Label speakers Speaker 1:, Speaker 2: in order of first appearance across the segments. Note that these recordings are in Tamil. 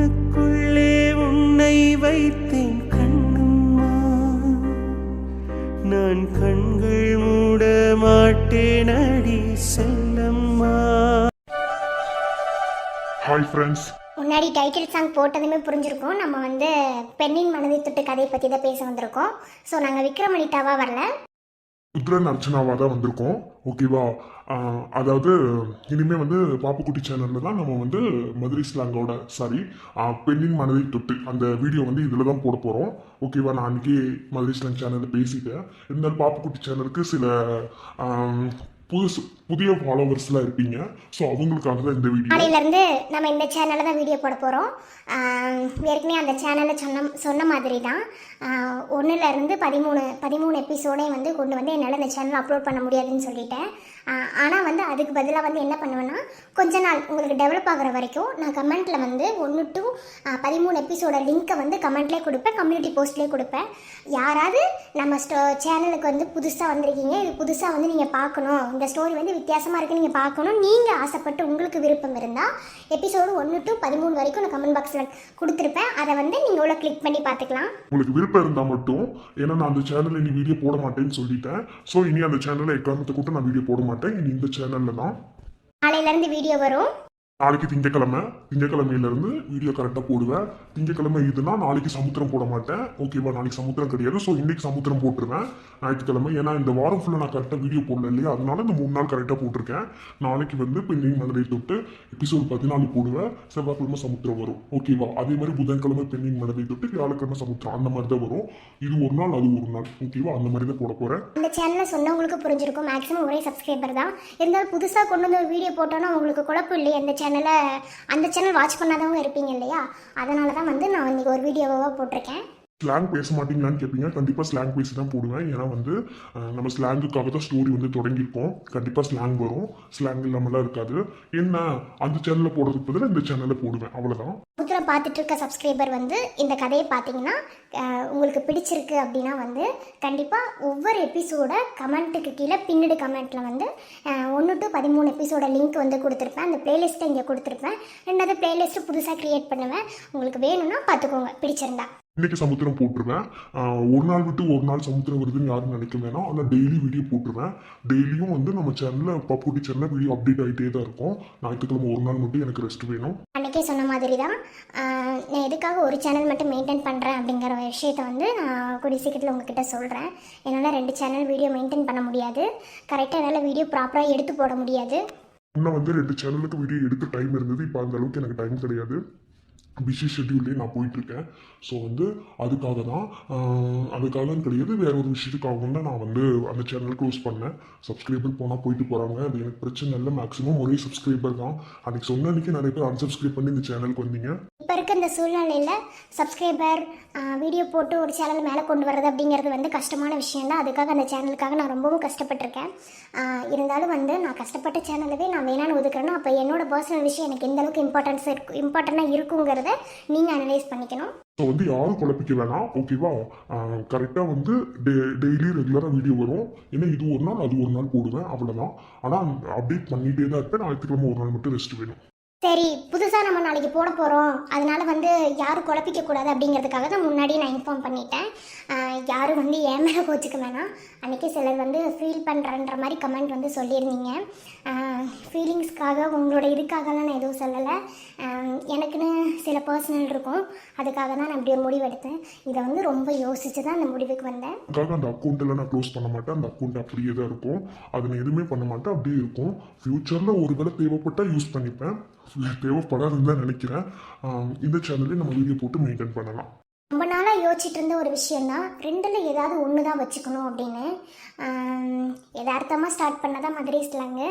Speaker 1: கண்ணுக்குள்ளே உன்னை வைத்தேன் கண்ணம்மா, நான் கண்கள் மூட மாட்டேன் அடி செல்லம்மா.
Speaker 2: Hi friends.
Speaker 3: முன்னாடி டைட்டில் சாங் போட்டதுமே புரிஞ்சிருக்கோம். நம்ம வந்து பெண்ணின் மனதை தொட்டு கதையை பற்றி தான் பேச வந்திருக்கோம். ஸோ நாங்கள் விக்ரமணிட்டாவாக வரல,
Speaker 2: ருத்ரன் அர்ச்சனாவாக தான் வந்திருக்கோம். ஓகேவா? அதாவது இனிமேல் வந்து பாப்புக்குட்டி சேனலில் தான் நம்ம வந்து மதுரை ஸ்லாங்கோட பெண்ணின் மனதை தொட்டு அந்த வீடியோ வந்து இதில் தான் போட போகிறோம். ஓகேவா? நான் அன்றைக்கி மதுரை ஸ்லாங் சேனலில் பேசிட்டேன். இருந்தாலும் பாப்புக்குட்டி சேனலுக்கு சில புதிய ஃபாலோவர்ஸ்லாம் இருப்பீங்க. ஸோ அவங்களுக்காக தான் இந்த வீடியோ.
Speaker 3: நாளையிலேருந்து நம்ம இந்த சேனலில் தான் வீடியோ போட போகிறோம். ஏற்கனவே அந்த சேனலில் சொன்ன மாதிரி தான் 1லேருந்து 13 எபிசோடே வந்து கொண்டு வந்து என்னால் இந்த சேனல் அப்லோட் பண்ண முடியாதுன்னு சொல்லிட்டேன். ஆனால் வந்து அதுக்கு பதிலாக வந்து என்ன பண்ணுவேன்னா, கொஞ்ச நாள் உங்களுக்கு டெவலப் ஆகிற வரைக்கும் நான் கமெண்ட்டில் வந்து 1 to 13 எபிசோட லிங்க்கை வந்து கமெண்ட்லேயே கொடுப்பேன், கம்யூனிட்டி போஸ்ட்லேயே கொடுப்பேன். யாராவது நம்ம சேனலுக்கு வந்து புதுசாக வந்திருக்கீங்க, இது புதுசாக வந்து நீங்கள் பார்க்கணும், இந்த ஸ்டோரி வந்து வித்தியாசமாக இருக்குது நீங்கள் பார்க்கணும், நீங்கள் ஆசைப்பட்டு உங்களுக்கு விருப்பம் இருந்தால் எபிசோடு 1 to 13 வரைக்கும் நான் கமெண்ட் பாக்ஸில் கொடுத்துருப்பேன். அதை வந்து நீங்கள் உள்ள கிளிக் பண்ணி பார்த்துக்கலாம்.
Speaker 2: உங்களுக்கு விருப்பம் இருந்தால் மட்டும். ஏன்னா நான் அந்த சேனலில் இனி வீடியோ போட மாட்டேன்னு சொல்லிட்டேன். ஸோ இனி அந்த சேனலில் எக்காரணத்தை கூட நான் வீடியோ போட மாட்டேன். இனி இந்த சேனலில் தான்
Speaker 3: நாளையிலேருந்து வீடியோ வரும்.
Speaker 2: நாளைக்கு திங்கக்கிழமையிலேருந்து வீடியோ கரெக்டாக போடுவேன். திங்கக்கிழமை இதுனா நாளைக்கு சமுத்திரம் போட மாட்டேன். ஓகேவா? நாளைக்கு சமுத்திரம் கிடையாது. ஸோ இன்னைக்கு சமுத்திரம் போட்டுருவேன் ஞாயிற்றுக்கிழமை. ஏன்னா இந்த வாரம் ஃபுல்லாக நான் கரெக்டாக வீடியோ போடல இல்லையா, அதனால இந்த 3 நாள் கரெக்டாக போட்டிருக்கேன். நாளைக்கு வந்து பெண்ணின் மனதை தொட்டு எபிசோடு 14 போடுவேன். செவ்வாய்க்கிழமை சமுத்திரம் வரும். ஓகேவா? அதே மாதிரி புதன்கிழமை பெண்ணின் மனதை தொட்டு வியாழக்கிழமை சமுத்திரம், அந்த மாதிரி தான் வரும். இது ஒரு நாள் அது ஒரு நாள். ஓகேவா? அந்த மாதிரி தான் போட போகிறேன்.
Speaker 3: இந்த சேனலில் சொன்னவங்களுக்கு புரிஞ்சிருக்கும். மேக்ஸிமம் ஒரே சப்ஸ்கிரைபர் தான் இருந்தாலும் புதுசாக கொண்டு வந்து வீடியோ போட்டோன்னா உங்களுக்கு குழப்பம் இல்லையா? அந்த சேனல் வாட்ச் பண்ணாதவங்க இருப்பீங்க இல்லையா, அதனால தான் வந்து நான் இன்னைக்கு ஒரு வீடியோவாக போட்டிருக்கேன்.
Speaker 2: ஸ்லாங் பேச மாட்டீங்களான்னு கேட்பீங்க. கண்டிப்பாக ஸ்லாங் பேசி தான் போடுவேன். ஏன்னா வந்து நம்ம ஸ்லாங்குக்காக தான் ஸ்டோரி வந்து தொடங்கியிருக்கோம். கண்டிப்பாக ஸ்லாங் வரும், ஸ்லாங் இல்லாமலாம் இருக்காது. என்ன அந்த சேனலில் போடுறதுக்கு பதிலாக இந்த சேனலில் போடுவேன், அவ்வளோதான். புதுசாக
Speaker 3: பார்த்துட்டு இருக்க சப்ஸ்கிரைபர் வந்து இந்த கதையை பார்த்தீங்கன்னா உங்களுக்கு பிடிச்சிருக்கு அப்படின்னா வந்து கண்டிப்பாக ஒவ்வொரு எபிசோட கமெண்ட்டுக்கு கீழே பின்னடு கமெண்ட்டில் வந்து 1 to 13 எபிசோட லிங்க் வந்து கொடுத்துருப்பேன். அந்த பிளேலிஸ்ட்டை இங்கே கொடுத்துருப்பேன். ரெண்டாவது பிளேலிஸ்ட்டு புதுசாக க்ரியேட் பண்ணுவேன். உங்களுக்கு வேணும்னா பார்த்துக்கோங்க, பிடிச்சிருந்தா.
Speaker 2: இன்னைக்கு சமுத்திரம் போட்டுருவேன். ஒரு நாள் விட்டு ஒரு நாள் சமுத்திரம் வருதுன்னு யாரும் நினைக்க வேணாம். ஆனால் டெய்லி வீடியோ போட்டுருவேன். டெய்லியும் வந்து நம்ம சேனலில் பாப்புக்குட்டி சேனலில் வீடியோ அப்டேட் ஆகிட்டே தான் இருக்கும். ஞாயிற்றுக்கிழமை ஒரு நாள் மட்டும் எனக்கு ரெஸ்ட் வேணும்.
Speaker 3: அன்றைக்கே சொன்ன மாதிரி தான் நான் எதுக்காக ஒரு சேனல் மட்டும் மெயின்டைன் பண்ணுறேன் அப்படிங்கிற விஷயத்த வந்து நான் கூடிய சீக்கிரத்தில் உங்ககிட்ட சொல்கிறேன். என்னால் 2 சேனல் வீடியோ மெயின்டைன் பண்ண முடியாது. கரெக்டாக என்னால் வீடியோ ப்ராப்பராக எடுத்து போட முடியாது.
Speaker 2: இன்னும் வந்து 2 சேனலுக்கு வீடியோ எடுக்க டைம் இருந்தது. இப்போ அந்த அளவுக்கு எனக்கு டைம் கிடையாது. பிஸி ஷெட்யூல்லே நான் போயிட்டுருக்கேன். ஸோ வந்து அதுக்காக கிடையாது, வேற ஒரு விஷயத்துக்காக தான் நான் வந்து அந்த சேனல் க்ளோஸ் பண்ணேன். சப்ஸ்கிரைபர் போனால் போயிட்டு போகிறாங்க, அது எனக்கு பிரச்சனை இல்லை. மேக்ஸிமம் ஒரே சப்ஸ்கிரைபர் தான். அன்றைக்கி சொன்ன அன்றைக்கி நிறைய பேர் அன்சப்ஸ்கிரைப் பண்ணி இந்த சேனலுக்கு வந்தீங்க.
Speaker 3: இப்போ இருக்க இந்த சூழ்நிலையில் சப்ஸ்கிரைபர் வீடியோ போட்டு ஒரு சேனல் மேலே கொண்டு வர்றது அப்படிங்கிறது வந்து கஷ்டமான விஷயம் தான். அதுக்காக அந்த சேனலுக்காக நான் ரொம்பவும் கஷ்டப்பட்டிருக்கேன். இருந்தாலும் வந்து நான் கஷ்டப்பட்ட சேனலவே நான் வேணான்னு ஒதுக்குறேன்னா அப்போ என்னோட பர்சனல் விஷயம் எனக்கு எந்த அளவுக்கு இம்பார்ட்டண்ட்டாக இருக்குங்கிறத நீங்கள் அனலைஸ் பண்ணிக்கணும்.
Speaker 2: ஸோ வந்து யாரும் குழப்பிக்க வேணாம். ஓகேவா? கரெக்டாக வந்து டெய்லி ரெகுலராக வீடியோ வரும். ஏன்னா இது ஒரு நாள் அது ஒரு நாள் போடுவேன், அவ்வளோதான். ஆனால் அப்டேட் பண்ணிகிட்டே தான் இருப்பேன். ஞாயிற்றுக்கிழமை ஒரு நாள் மட்டும் ரெஸ்ட் வேணும்.
Speaker 3: சரி, புதுசாக நம்ம நாளைக்கு போட போகிறோம், அதனால வந்து யாரும் குழப்பிக்கக்கூடாது அப்படிங்கிறதுக்காக தான் முன்னாடியே நான் இன்ஃபார்ம் பண்ணிட்டேன். யாரும் வந்து என் மேலே கோச்சிக்க வேணாம். அன்றைக்கி சிலர் வந்து ஃபீல் பண்ணுறன்ற மாதிரி கமெண்ட் வந்து சொல்லியிருந்தீங்க. ஃபீலிங்ஸ்க்காக உங்களோட இதுக்காகலாம் நான் எதுவும் சொல்லலை. எனக்குன்னு சில பர்சனல் இருக்கும், அதுக்காக தான் நான் இப்படி ஒரு முடிவு எடுத்தேன். இதை வந்து ரொம்ப யோசித்து தான் அந்த முடிவுக்கு வந்தேன்.
Speaker 2: அந்த அக்கௌண்ட்டெல்லாம் நான் க்ளோஸ் பண்ண மாட்டேன். அந்த அக்கௌண்ட் அப்படியே தான் இருக்கும். அதை நான் எதுவுமே பண்ண மாட்டேன், அப்படியே இருக்கும். ஃப்யூச்சரில் ஒரு வேளை தேவைப்பட்டால் யூஸ் பண்ணிப்பேன். தேவைப்படாதுன்னு தான் நினைக்கிறேன். இந்த சேனல்லே நம்ம வீடியோ போட்டு மெயின்டைன் பண்ணலாம்.
Speaker 3: ரொம்ப நாளாக யோசிச்சுட்டு இருந்த ஒரு விஷயந்தான், 2ல் ஏதாவது ஒன்று தான் வச்சுக்கணும் அப்படின்னு. யதார்த்தமாக ஸ்டார்ட் பண்ணதான் மதுரை ஸ்லாங்கு.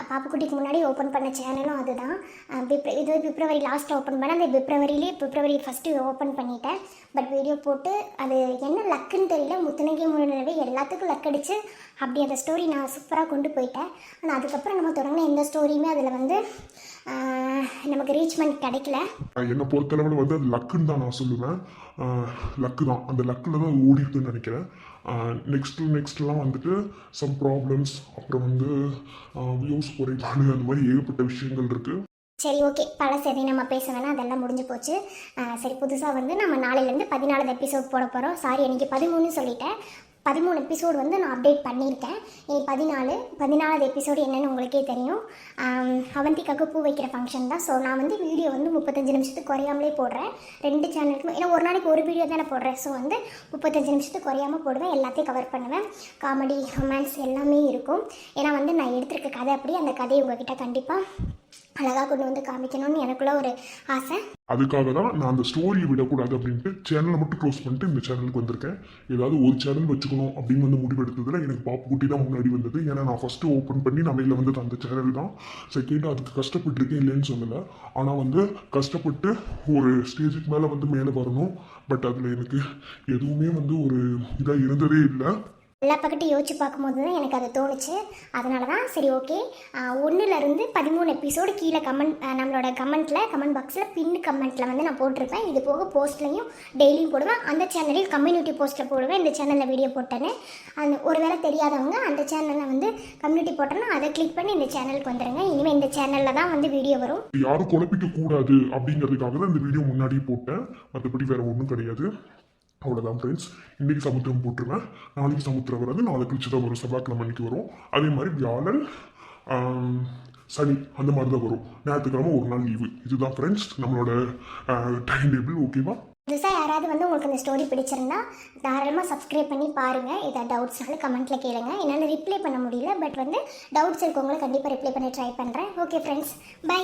Speaker 3: பாப்புக்குட்டிக்கு முன்னாடி ஓப்பன் பண்ண சேனலும் அதுதான். இது பிப்ரவரி லாஸ்ட்டில் ஓப்பன் பண்ணேன். அந்த பிப்ரவரி 1 ஓப்பன் பண்ணிட்டேன். பட் வீடியோ போட்டு அது என்ன லக்குன்னு தெரியல, முத்துனகை முழுனவே எல்லாத்துக்கும் லக் அடிச்சு அப்படி அந்த ஸ்டோரி நான் சூப்பராக கொண்டு போயிட்டேன். ஆனால் அதுக்கப்புறம் நம்ம தொடங்கின எந்த ஸ்டோரியுமே அதில் வந்து நமக்கு ரீச்மெண்ட் கிடைக்கல.
Speaker 2: என்னை பொறுத்தளவில் வந்து அது லக்குன்னு தான் நான் சொல்லுவேன். லக்கு தான், அந்த லக்கில் தான் ஓடிட்டுன்னு நினைக்கிறேன். நெக்ஸ்ட்லாம் வந்துட்டு சம் ப்ராப்ளம்ஸ், அப்புறம் வந்து வியூஸ் குறைபாடு, அந்த மாதிரி ஏகப்பட்ட விஷயங்கள் இருக்குது.
Speaker 3: சரி ஓகே, பழசு எதையும் நம்ம பேச வேணாம், அதெல்லாம் முடிஞ்சு போச்சு. சரி, புதுசாக வந்து நம்ம நாளையிலேருந்து 14 எபிசோட் போட போகிறோம். சாரி, எனக்கு 13 சொல்லிட்டேன். 13 எபிசோடு வந்து நான் அப்டேட் பண்ணியிருக்கேன். இனி 14வது எபிசோடு என்னென்னு உங்களுக்கே தெரியும். அவந்திக்காக பூ வைக்கிற ஃபங்க்ஷன் தான். ஸோ நான் வந்து வீடியோ வந்து 35 நிமிஷத்துக்கு குறையாமலே போடுறேன் 2 சேனலுக்குமே. ஏன்னா ஒரு நாளைக்கு ஒரு வீடியோ தானே போடுறேன். ஸோ வந்து 35 நிமிஷத்துக்கு குறையாமல் போடுவேன். எல்லாத்தையும் கவர் பண்ணுவேன். காமெடி, ரொமான்ஸ் எல்லாமே இருக்கும். ஏன்னா வந்து நான் எடுத்திருக்க கதை அப்படி, அந்த கதையை உங்ககிட்ட கண்டிப்பாக அழகாக கொண்டு வந்து காமிக்கணும்னு எனக்குள்ள ஒரு ஆசை.
Speaker 2: அதுக்காக தான் நான் அந்த ஸ்டோரியை விடக்கூடாது அப்படின்ட்டு சேனலை மட்டும் க்ளோஸ் பண்ணிட்டு இந்த சேனலுக்கு வந்திருக்கேன். ஏதாவது ஒரு சேனல் வச்சுக்கணும் அப்படின்னு வந்து முடிவெடுத்ததில் எனக்கு பாப்பு குட்டி தான் முன்னாடி வந்தது. ஏன்னா நான் ஃபஸ்ட்டு ஓப்பன் பண்ணி நான் வெளியில் வந்தது அந்த சேனல் தான். செகண்ட், அதுக்கு கஷ்டப்பட்டுருக்கேன், இல்லைன்னு சொல்லலை. ஆனால் வந்து கஷ்டப்பட்டு ஒரு ஸ்டேஜுக்கு மேலே வரணும். பட் அதில் எனக்கு எதுவுமே வந்து ஒரு இதாக இருந்ததே இல்லை.
Speaker 3: எல்லா பக்கத்தையும் யோசிச்சு பார்க்கும்போது தான் எனக்கு அது தோணுச்சு. அதனால தான் சரி ஓகே, 1லேருந்து 13 எபிசோடு கீழே நம்மளோட கமெண்ட் பாக்ஸில் பின் கமெண்ட்டில் வந்து நான் போட்டிருப்பேன். இது போக போஸ்ட்லையும் டெய்லியும் போடுவேன். அந்த சேனலில் கம்யூனிட்டி போஸ்ட்டில் போடுவேன். இந்த சேனலில் வீடியோ போட்டேன்னு அந்த ஒருவேளை தெரியாதவங்க அந்த சேனலில் வந்து கம்யூனிட்டி போட்டேன்னா அதை கிளிக் பண்ணி இந்த சேனலுக்கு வந்துடுங்க. இனிமேல் இந்த சேனலில் தான் வந்து வீடியோ வரும்.
Speaker 2: யாரும் குழப்பிக்க கூடாது அப்படிங்கிறதுக்காக தான் இந்த வீடியோ முன்னாடியே போட்டேன். மற்றபடி வேறு ஒன்றும் கிடையாது. அவ்வளோதான் ஃப்ரெண்ட்ஸ். இன்றைக்கி சமுத்திரம் போட்டுருவேன். நாளைக்கு சமுத்திரம் வராது. நாளை கழிச்சு தான் வரும். செவ்வாய்க்கிழமை மணிக்கு வரும். அதே மாதிரி வியாழன், சனி அந்த மாதிரி தான் வரும். ஞாயிற்றுக்கிழமை ஒரு நாள் லீவு. இதுதான் ஃப்ரெண்ட்ஸ் நம்மளோட டைம் டேபிள். ஓகேவா?
Speaker 3: புதுசாக யாராவது வந்து உங்களுக்கு இந்த ஸ்டோரி பிடிச்சிருந்தா தாராளமாக சப்ஸ்கிரைப் பண்ணி பாருங்கள். ஏதாவது டவுட்ஸ்னாலும் கமெண்ட்டில் கேளுங்க. என்னால் ரிப்ளை பண்ண முடியல, பட் வந்து டவுட்ஸ் இருக்கவங்களை கண்டிப்பாக ரிப்ளை பண்ணி ட்ரை பண்ணுறேன். Okay friends, by.